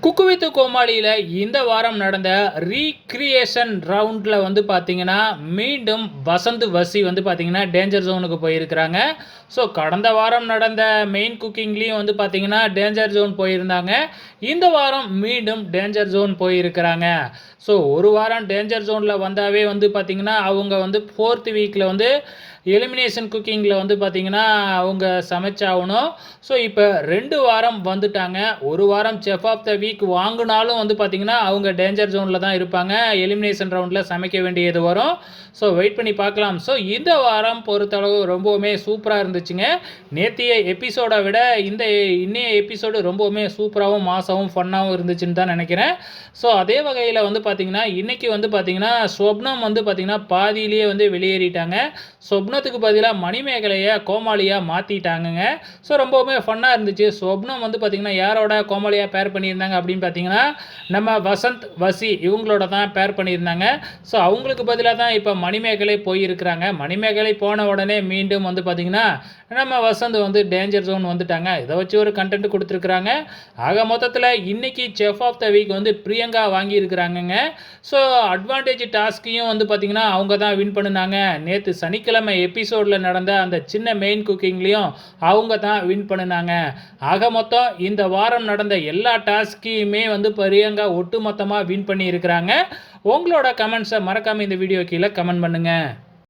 குக்கு with கோமாளியில் இந்த வாரம் நடந்த ரீக்ரியேஷன் ரவுண்டில் வந்து பார்த்தீங்கன்னா மீண்டும் வசந்த் வசி வந்து பார்த்தீங்கன்னா டேஞ்சர் ஜோனுக்கு போயிருக்கிறாங்க. ஸோ கடந்த வாரம் நடந்த மெயின் குக்கிங்லேயும் வந்து பார்த்தீங்கன்னா டேஞ்சர் ஜோன் போயிருந்தாங்க. இந்த வாரம் மீண்டும் டேஞ்சர் ஜோன் போயிருக்கிறாங்க. ஸோ ஒரு வாரம் டேஞ்சர் ஜோனில் வந்தாவே வந்து பார்த்தீங்கன்னா அவங்க வந்து 4th வீக்கில் வந்து எலிமினேஷன் குக்கிங்கில் வந்து பார்த்திங்கன்னா அவங்க சமைச்சாகணும். ஸோ இப்போ 2 வாரம் வந்துட்டாங்க. ஒரு வாரம் செஃப் ஆஃப் த வீக் வாங்கினாலும் வந்து பார்த்திங்கன்னா அவங்க டேஞ்சர் ஜோனில் தான் இருப்பாங்க. எலிமினேஷன் ரவுண்டில் சமைக்க வேண்டியது வரும். ஸோ வெயிட் பண்ணி பார்க்கலாம். ஸோ இந்த வாரம் பொறுத்தளவு ரொம்பவுமே சூப்பராக இருந்துச்சுங்க. நேற்றைய எபிசோடை விட இன்னைய எபிசோடு ரொம்பவுமே சூப்பராகவும் மாசாவும் ஃபன்னாகவும் இருந்துச்சுன்னு தான் நினைக்கிறேன். ஸோ அதே வகையில் வந்து பார்த்திங்கன்னா இன்றைக்கி வந்து பார்த்திங்கன்னா சொப்னம் வந்து பார்த்திங்கன்னா பாதியிலேயே வந்து வெளியேறிட்டாங்க. சொப்னத்துக்கு பதிலாக மணிமேகலையை கோமாளியாக மாற்றிட்டாங்கங்க. ஸோ ரொம்பவுமே ஃபன்னாக இருந்துச்சு. சொப்னம் வந்து பார்த்திங்கன்னா யாரோட கோமாளியாக பேர் பண்ணியிருந்தாங்க அப்படின்னு பார்த்தீங்கன்னா நம்ம வசந்த் வசி இவங்களோட தான் பேர் பண்ணியிருந்தாங்க. ஸோ அவங்களுக்கு பதிலாக தான் இப்போ மணிமேகலை போயிருக்கிறாங்க. மணிமேகலை போன உடனே மீண்டும் வந்து பார்த்திங்கன்னா நம்ம வசந்த் வந்து டேஞ்சர் ஜோன் வந்துட்டாங்க. இதை வச்சு ஒரு கண்டென்ட் கொடுத்துருக்குறாங்க. ஆக மொத்தத்தில் இன்றைக்கி செஃப் ஆஃப் த வீக் வந்து பிரியங்கா வாங்கியிருக்கிறாங்கங்க. ஸோ அட்வான்டேஜ் டாஸ்கையும் வந்து பார்த்திங்கன்னா அவங்க தான் வின் பண்ணினாங்க. நேற்று சனிக்கிழமை எபிசோடில் நடந்த அந்த சின்ன மெயின் குக்கிங்லேயும் அவங்க தான் வின் பண்ணினாங்க. ஆக மொத்தம் இந்த வாரம் நடந்த எல்லா டாஸ்கையுமே வந்து பிரியங்கா ஒட்டுமொத்தமாக வின் பண்ணி இருக்கிறாங்க. உங்களோட கமெண்ட்ஸை மறக்காமல் இந்த வீடியோ கீழே கமெண்ட் பண்ணுங்கள்.